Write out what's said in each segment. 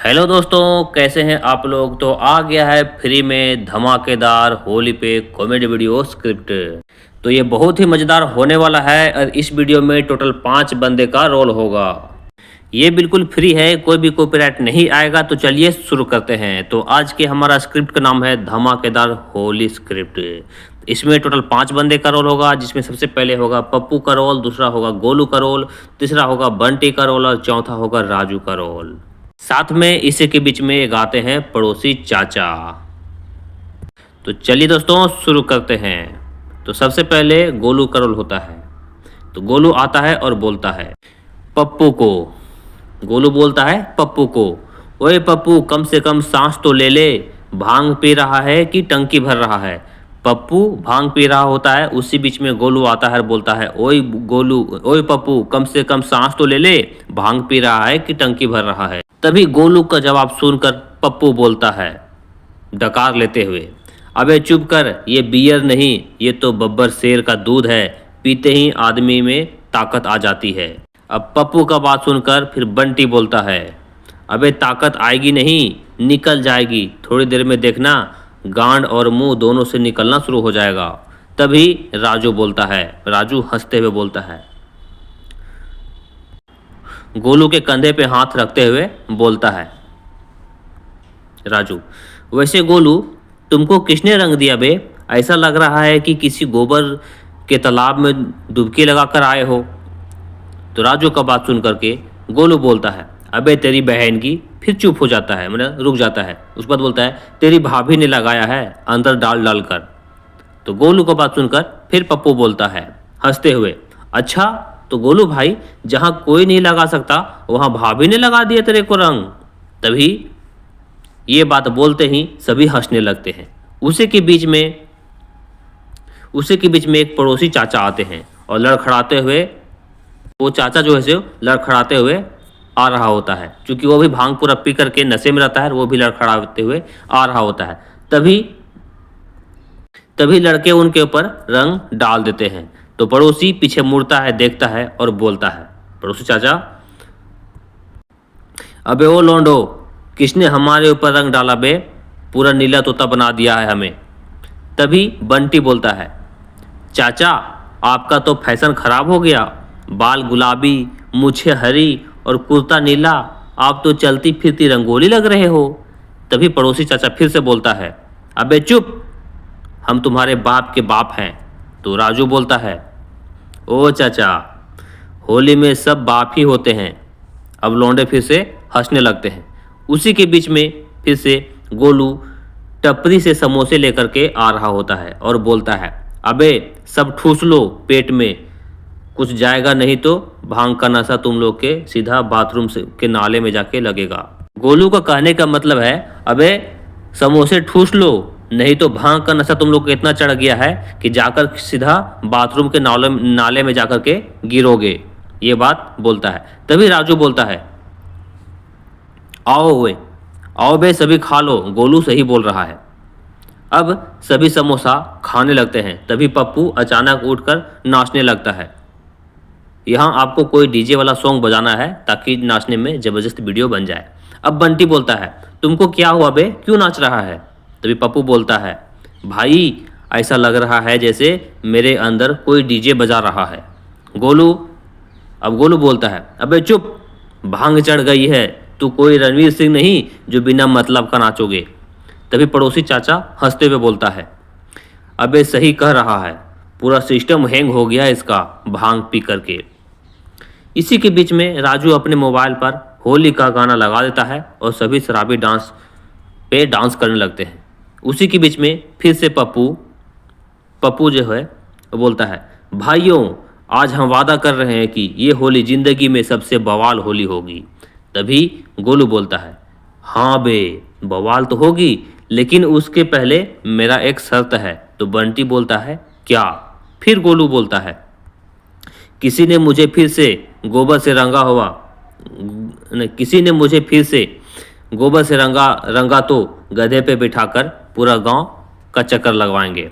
Hello दोस्तों, कैसे हैं आप लोग। तो आ गया है फ्री में धमाकेदार होली पे कॉमेडी वीडियो स्क्रिप्ट। तो ये बहुत ही मज़ेदार होने वाला है और इस वीडियो में टोटल 5 बंदे का रोल होगा। ये बिल्कुल फ्री है, कोई भी कॉपीराइट नहीं आएगा। तो चलिए शुरू करते हैं। तो आज के हमारा स्क्रिप्ट का नाम है धमाकेदार होली स्क्रिप्ट। इसमें टोटल 5 बंदे का रोल होगा, जिसमें सबसे पहले होगा पप्पू का रोल, दूसरा होगा गोलू का रोल, तीसरा होगा बंटी का रोल और चौथा होगा राजू का रोल। साथ में इसी के बीच में एक आते हैं पड़ोसी चाचा। तो चलिए दोस्तों शुरू करते हैं। तो सबसे पहले गोलू का रोल होता है। तो गोलू आता है और बोलता है पप्पू को। गोलू बोलता है पप्पू को, ओए पप्पू कम से कम सांस तो ले ले, भांग पी रहा है कि टंकी भर रहा है। पप्पू भांग पी रहा होता है, उसी बीच में गोलू आता है और बोलता है ओए गोलू, ओए पप्पू कम से कम सांस तो ले ले, भांग पी रहा है कि टंकी भर रहा है। तभी गोलू का जवाब सुनकर पप्पू बोलता है डकार लेते हुए, अबे चुप कर, ये बियर नहीं, ये तो बब्बर शेर का दूध है, पीते ही आदमी में ताकत आ जाती है। अब पप्पू का बात सुनकर फिर बंटी बोलता है, अबे ताकत आएगी नहीं, निकल जाएगी, थोड़ी देर में देखना गांड और मुंह दोनों से निकलना शुरू हो जाएगा। तभी राजू बोलता है, राजू हंसते हुए बोलता है, गोलू के कंधे पे हाथ रखते हुए बोलता है राजू, वैसे गोलू तुमको किसने रंग दिया बे, ऐसा लग रहा है कि किसी गोबर के तालाब में डुबकी लगाकर आए हो। तो राजू का बात सुन करके गोलू बोलता है, अबे तेरी बहन की, फिर चुप हो जाता है, मतलब रुक जाता है। उसके बाद बोलता है, तेरी भाभी ने लगाया है अंदर डाल डाल कर। तो गोलू का बात सुनकर फिर पप्पू बोलता है हंसते हुए, अच्छा तो गोलू भाई जहाँ कोई नहीं लगा सकता वहाँ भाभी ने लगा दिया तेरे को रंग। तभी ये बात बोलते ही सभी हंसने लगते हैं। उसी के बीच में एक पड़ोसी चाचा आते हैं और लड़खड़ाते हुए, वो चाचा जो है से लड़खड़ाते हुए आ रहा होता है, क्योंकि वो भी भांग पूरा पी करके नशे में रहता है, वो भी लड़खड़ाते हुए आ रहा होता है। तभी लड़के उनके ऊपर रंग डाल देते हैं। तो पड़ोसी पीछे मुड़ता है, देखता है और बोलता है, पड़ोसी चाचा, अबे ओ लोंडो, किसने हमारे ऊपर रंग डाला बे, पूरा नीला तोता बना दिया है हमें। तभी बंटी बोलता है, चाचा आपका तो फैशन खराब हो गया, बाल गुलाबी, मूछें हरी और कुर्ता नीला, आप तो चलती फिरती रंगोली लग रहे हो। तभी पड़ोसी चाचा फिर से बोलता है, अबे चुप, हम तुम्हारे बाप के बाप हैं। तो राजू बोलता है, ओ चाचा, होली में सब बाप ही होते हैं। अब लौंडे फिर से हंसने लगते हैं। उसी के बीच में फिर से गोलू टपरी से समोसे लेकर के आ रहा होता है और बोलता है, अबे सब ठूस लो पेट में, कुछ जाएगा नहीं तो भांग का नशा तुम लोग के सीधा बाथरूम से के नाले में जाके लगेगा। गोलू का कहने का मतलब है, अबे समोसे ठूस लो, नहीं तो भांग का नशा तुम लोग को इतना चढ़ गया है कि जाकर सीधा बाथरूम के नाले में जाकर के गिरोगे। ये बात बोलता है। तभी राजू बोलता है, आओ बे सभी खा लो, गोलू सही बोल रहा है। अब सभी समोसा खाने लगते हैं। तभी पप्पू अचानक उठकर नाचने लगता है। यहाँ आपको कोई डीजे वाला सॉन्ग बजाना है ताकि नाचने में ज़बरदस्त वीडियो बन जाए। अब बंटी बोलता है, तुमको क्या हुआ बे, क्यों नाच रहा है। तभी पप्पू बोलता है, भाई ऐसा लग रहा है जैसे मेरे अंदर कोई डीजे बजा रहा है। अब गोलू बोलता है, अबे चुप, भांग चढ़ गई है, तू कोई रणवीर सिंह नहीं जो बिना मतलब का नाचोगे। तभी पड़ोसी चाचा हंसते हुए बोलता है, अबे सही कह रहा है, पूरा सिस्टम हैंग हो गया इसका भांग पी करके। इसी के बीच में राजू अपने मोबाइल पर होली का गाना लगा देता है और सभी शराबी डांस करने लगते हैं। उसी के बीच में फिर से पप्पू जो है वो बोलता है, भाइयों आज हम वादा कर रहे हैं कि ये होली ज़िंदगी में सबसे बवाल होली होगी। तभी गोलू बोलता है, हाँ बे बवाल तो होगी, लेकिन उसके पहले मेरा एक शर्त है। तो बंटी बोलता है, क्या। फिर गोलू बोलता है, किसी ने मुझे फिर से गोबर से रंगा तो गधे पे बिठाकर पूरा गांव का चक्कर लगवाएंगे।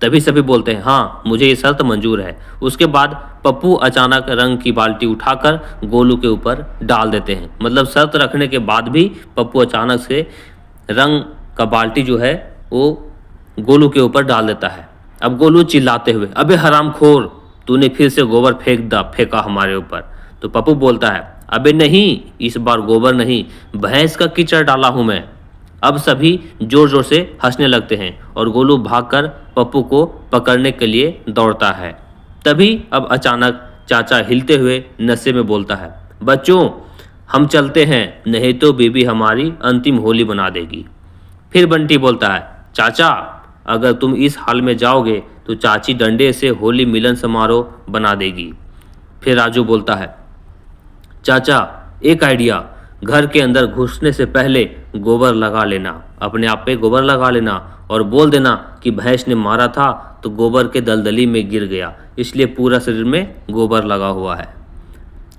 तभी सभी बोलते हैं हाँ मुझे ये शर्त मंजूर है। उसके बाद पप्पू अचानक रंग की बाल्टी उठाकर गोलू के ऊपर डाल देते हैं। मतलब शर्त रखने के बाद भी पप्पू अचानक से रंग का बाल्टी जो है वो गोलू के ऊपर डाल देता है। अब गोलू चिल्लाते हुए, अबे हरामखोर, तूने फिर से गोबर फेंका हमारे ऊपर। तो पप्पू बोलता है, अबे नहीं, इस बार गोबर नहीं, भैंस का कीचड़ डाला हूं मैं। अब सभी जोर जोर से हंसने लगते हैं और गोलू भागकर पप्पू को पकड़ने के लिए दौड़ता है। तभी अब अचानक चाचा हिलते हुए नशे में बोलता है, बच्चों हम चलते हैं, नहीं तो बीबी हमारी अंतिम होली बना देगी। फिर बंटी बोलता है, चाचा अगर तुम इस हाल में जाओगे तो चाची डंडे से होली मिलन समारोह बना देगी। फिर राजू बोलता है, चाचा एक आइडिया, घर के अंदर घुसने से पहले गोबर लगा लेना, अपने आप पे गोबर लगा लेना और बोल देना कि भैंस ने मारा था तो गोबर के दलदली में गिर गया, इसलिए पूरा शरीर में गोबर लगा हुआ है।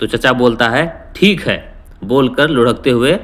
तो चाचा बोलता है ठीक है, बोलकर लुढ़कते हुए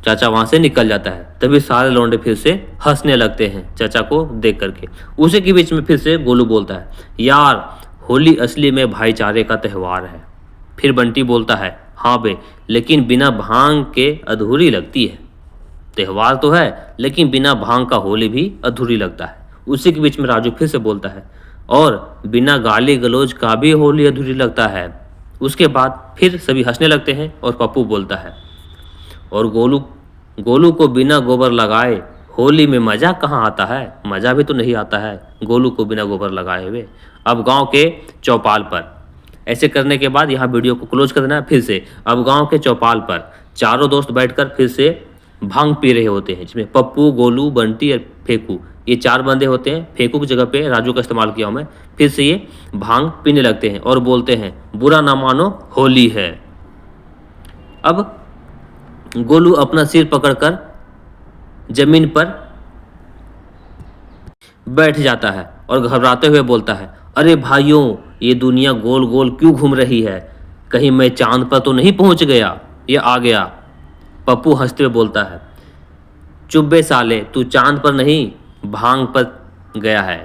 चाचा वहां से निकल जाता है। तभी सारे लौंडे फिर से हंसने लगते हैं चाचा को देख करके। उसी के बीच में फिर से गोलू बोलता है, यार होली असली में भाईचारे का त्यौहार है। फिर बंटी बोलता है, हाँ बे, लेकिन बिना भांग के अधूरी लगती है। त्यौहार तो है लेकिन बिना भांग का होली भी अधूरी लगता है। उसी के बीच में राजू फिर से बोलता है, और बिना गाली गलौज का भी होली अधूरी लगता है। उसके बाद फिर सभी हंसने लगते हैं और पप्पू बोलता है, और गोलू को बिना गोबर लगाए होली में मज़ा कहाँ आता है, मज़ा भी तो नहीं आता है गोलू को बिना गोबर लगाए हुए। अब गांव के चौपाल पर ऐसे करने के बाद यहाँ वीडियो को क्लोज कर देना है। फिर से अब गांव के चौपाल पर चारों दोस्त बैठकर फिर से भांग पी रहे होते हैं, जिसमें पप्पू, गोलू, बंटी और फेंकू, ये 4 बंदे होते हैं। फेंकू की जगह पे राजू का इस्तेमाल किया हूँ मैं। फिर से ये भांग पीने लगते हैं और बोलते हैं, बुरा ना मानो होली है। अब गोलू अपना सिर पकड़कर जमीन पर बैठ जाता है और घबराते हुए बोलता है, अरे भाइयों ये दुनिया गोल गोल क्यों घूम रही है, कहीं मैं चांद पर तो नहीं पहुंच गया, ये आ गया। पप्पू हंसते हुए बोलता है, चुप बे साले, तू चांद पर नहीं भांग पर गया है।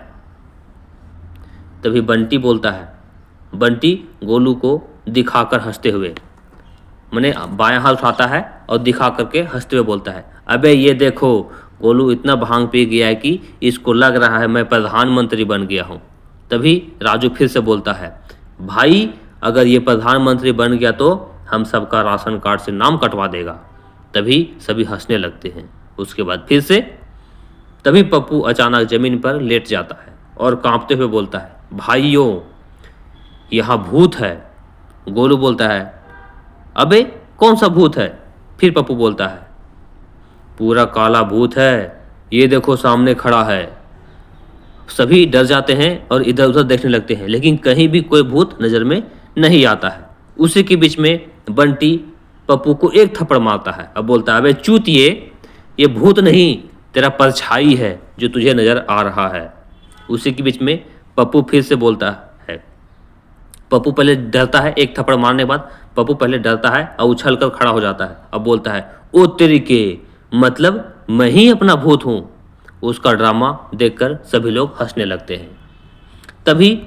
तभी बंटी बोलता है, बंटी गोलू को दिखाकर हंसते हुए, मैंने बायां हाथ उठाता है और दिखा करके हंसते हुए बोलता है, अबे ये देखो गोलू इतना भांग पी गया है कि इसको लग रहा है मैं प्रधानमंत्री बन गया हूँ। तभी राजू फिर से बोलता है, भाई अगर ये प्रधानमंत्री बन गया तो हम सबका राशन कार्ड से नाम कटवा देगा। तभी सभी हंसने लगते हैं। उसके बाद फिर से तभी पप्पू अचानक जमीन पर लेट जाता है और कांपते हुए बोलता है, भाइयों यहाँ भूत है। गोलू बोलता है, अबे कौन सा भूत है? फिर पप्पू बोलता है, पूरा काला भूत है, ये देखो सामने खड़ा है। सभी डर जाते हैं और इधर उधर देखने लगते हैं, लेकिन कहीं भी कोई भूत नजर में नहीं आता है। उसी के बीच में बंटी पप्पू को एक थप्पड़ मारता है। अब बोलता है, अबे चूतिए, ये भूत नहीं तेरा परछाई है जो तुझे नजर आ रहा है। उसी के बीच में पप्पू फिर से बोलता है, पप्पू पहले डरता है, एक थप्पड़ मारने के बाद पप्पू पहले डरता है और उछल कर खड़ा हो जाता है। अब बोलता है, ओ तेरी के, मतलब मैं ही अपना भूत हूं। उसका ड्रामा देखकर सभी लोग हंसने लगते हैं। तभी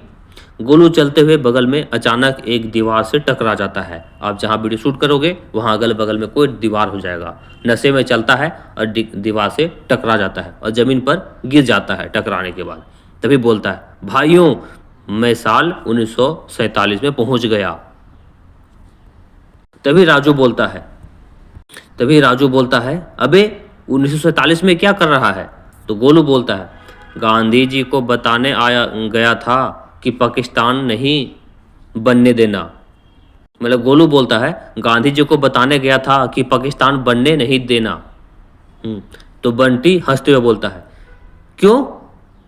गोलू चलते हुए बगल में अचानक एक दीवार से टकरा जाता है। आप जहां वीडियो शूट करोगे वहां अगल बगल में कोई दीवार हो जाएगा। नशे में चलता है और दीवार से टकरा जाता है और जमीन पर गिर जाता है टकराने के बाद। तभी बोलता है, भाइयों मैं साल 1947 में पहुंच गया। तभी राजू बोलता है, अबे 1947 में क्या कर रहा है? तो गोलू बोलता है, गांधी जी को बताने गया था कि पाकिस्तान नहीं बनने देना। मतलब गोलू बोलता है, गांधी जी को बताने गया था कि पाकिस्तान बनने नहीं देना। तो बंटी हंसते हुए बोलता है, क्यों,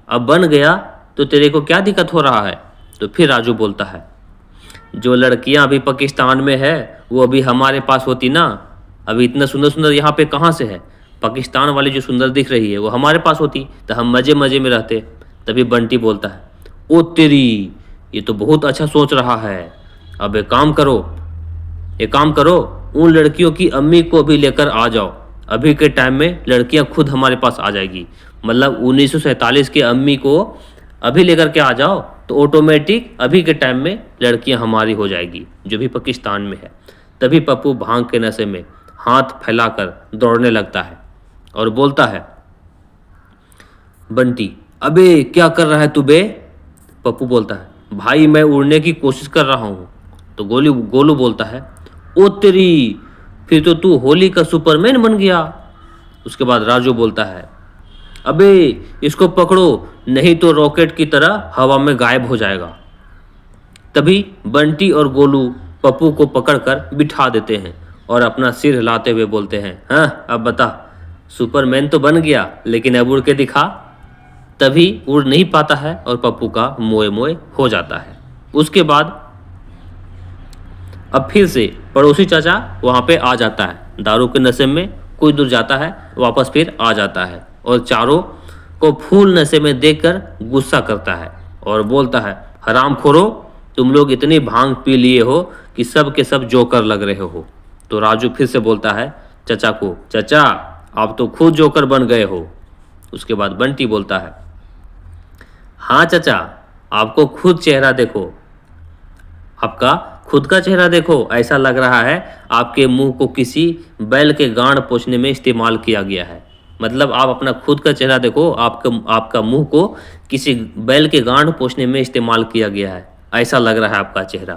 अब बन गया तो तेरे को क्या दिक्कत हो रहा है? तो फिर राजू बोलता है, जो लड़कियां अभी पाकिस्तान में है वो अभी हमारे पास होती ना, अभी इतना सुंदर सुंदर यहाँ पे कहाँ से है? पाकिस्तान वाली जो सुंदर दिख रही है वो हमारे पास होती तो हम मजे मजे में रहते। तभी बंटी बोलता है, ओ तेरी, ये तो बहुत अच्छा सोच रहा है। अब एक काम करो, उन लड़कियों की अम्मी को भी लेकर आ जाओ, अभी के टाइम में लड़कियां खुद हमारे पास आ जाएगी। मतलब 1947 के अम्मी को अभी लेकर के आ जाओ तो ऑटोमेटिक अभी के टाइम में लड़कियां हमारी हो जाएगी, जो भी पाकिस्तान में है। तभी पप्पू भांग के नशे में हाथ फैलाकर दौड़ने लगता है और बोलता है, बंटी अबे क्या कर रहा है तू बे? पप्पू बोलता है, भाई मैं उड़ने की कोशिश कर रहा हूँ। तो गोलू बोलता है, ओ तेरी, फिर तो तू होली का सुपरमैन बन गया। उसके बाद राजू बोलता है, अबे इसको पकड़ो नहीं तो रॉकेट की तरह हवा में गायब हो जाएगा। तभी बंटी और गोलू पप्पू को पकड़कर बिठा देते हैं और अपना सिर हिलाते हुए बोलते हैं, हाँ अब बता, सुपरमैन तो बन गया लेकिन अब उड़ के दिखा। तभी उड़ नहीं पाता है और पप्पू का मोए मोए हो जाता है। उसके बाद अब फिर से पड़ोसी चाचा वहाँ पे आ जाता है, दारू के नशे में कुछ दूर जाता है, वापस फिर आ जाता है और चारों को फूल नशे में देखकर गुस्सा करता है और बोलता है, हरामखोरो, तुम लोग इतनी भांग पी लिए हो कि सब के सब जोकर लग रहे हो। तो राजू फिर से बोलता है चाचा को, चाचा आप तो खुद जोकर बन गए हो। उसके बाद बंटी बोलता है, हाँ चाचा, आपको खुद चेहरा देखो, आपका खुद का चेहरा देखो, ऐसा लग रहा है आपके मुंह को किसी बैल के गांड पोंछने में इस्तेमाल किया गया है। मतलब आप अपना खुद का चेहरा देखो, आपका मुंह को किसी बैल के गांड पोंछने में इस्तेमाल किया गया है, ऐसा लग रहा है आपका चेहरा।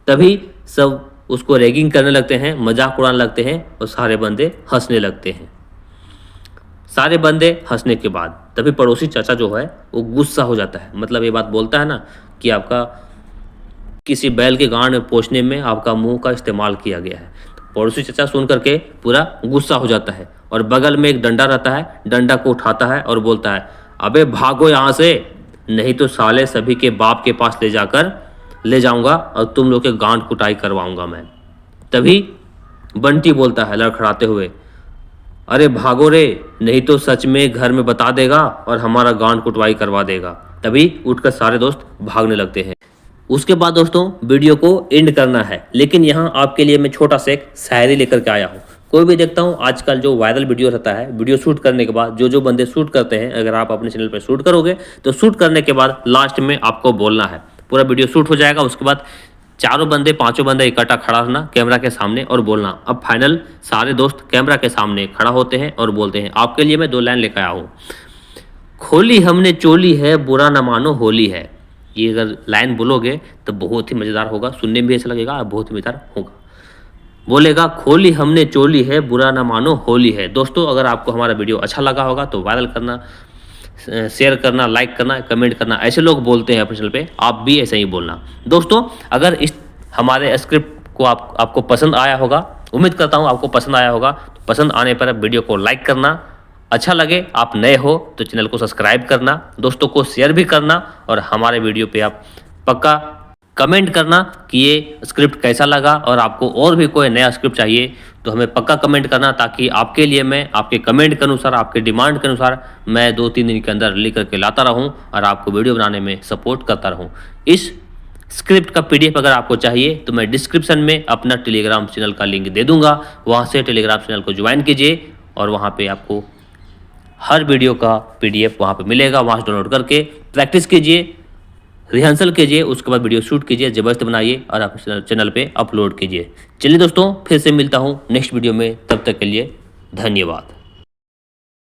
तभी सब उसको रैगिंग करने लगते हैं, मजाक उड़ाने लगते हैं और सारे बंदे हंसने लगते हैं। सारे बंदे हंसने के बाद तभी पड़ोसी चाचा जो है वो गुस्सा हो जाता है। मतलब ये बात बोलता है ना कि आपका किसी बैल के गांड में पोंछने में आपका मुंह का इस्तेमाल किया गया है। तो पड़ोसी चाचा सुन करके पूरा गुस्सा हो जाता है और बगल में एक डंडा रहता है, डंडा को उठाता है और बोलता है, अबे भागो यहाँ से, नहीं तो साले सभी के बाप के पास ले जाऊंगा और तुम लोग के गांड कुटाई करवाऊंगा मैं। तभी बंटी बोलता है लड़खड़ाते हुए, अरे भागो रे, नहीं तो सच में घर में बता देगा और हमारा गांड कुटवाई करवा देगा। तभी उठकर सारे दोस्त भागने लगते हैं। उसके बाद दोस्तों वीडियो को एंड करना है, लेकिन यहाँ आपके लिए मैं छोटा सा एक शायरी लेकर के आया हूँ। कोई भी देखता हूँ आजकल जो वायरल वीडियो रहता है, वीडियो शूट करने के बाद जो बंदे शूट करते हैं, अगर आप अपने चैनल पर शूट करोगे तो शूट करने के बाद लास्ट में आपको बोलना है, पूरा वीडियो शूट हो जाएगा। उसके बाद चारों बंदे पांचों बंदे इकट्ठा खड़ा रहना कैमरा के सामने और बोलना। अब फाइनल सारे दोस्त कैमरा के सामने खड़ा होते हैं और बोलते हैं। आपके लिए मैं 2 लाइन लेकर आया हूँ, खोली हमने चोली है, बुरा न मानो होली है। ये अगर लाइन बोलोगे तो बहुत ही मज़ेदार होगा, सुनने में भी ऐसा लगेगा, बहुत ही मज़ेदार होगा। बोलेगा, खोली हमने चोली है, बुरा न मानो होली है। दोस्तों अगर आपको हमारा वीडियो अच्छा लगा होगा तो वायरल करना, शेयर करना, लाइक करना, कमेंट करना। ऐसे लोग बोलते हैं अपने चैनल पे, आप भी ऐसे ही बोलना। दोस्तों अगर इस हमारे स्क्रिप्ट को आपको पसंद आया होगा, उम्मीद करता हूँ आपको पसंद आया होगा, तो पसंद आने पर वीडियो को लाइक करना, अच्छा लगे, आप नए हो तो चैनल को सब्सक्राइब करना, दोस्तों को शेयर भी करना और हमारे वीडियो पे आप पक्का कमेंट करना कि ये स्क्रिप्ट कैसा लगा और आपको और भी कोई नया स्क्रिप्ट चाहिए तो हमें पक्का कमेंट करना, ताकि आपके लिए मैं आपके कमेंट के अनुसार, आपके डिमांड के अनुसार मैं 2-3 दिन के अंदर लिख करके लाता रहूं और आपको वीडियो बनाने में सपोर्ट करता रहूं। इस स्क्रिप्ट का PDF अगर आपको चाहिए तो मैं डिस्क्रिप्शन में अपना टेलीग्राम चैनल का लिंक दे दूंगा, वहाँ से टेलीग्राम चैनल को ज्वाइन कीजिए और वहाँ पर आपको हर वीडियो का PDF वहाँ पे मिलेगा। वहाँ से डाउनलोड करके प्रैक्टिस कीजिए, रिहर्सल कीजिए, उसके बाद वीडियो शूट कीजिए, जबरदस्त बनाइए और आप चैनल पे अपलोड कीजिए। चलिए दोस्तों फिर से मिलता हूँ नेक्स्ट वीडियो में, तब तक के लिए धन्यवाद।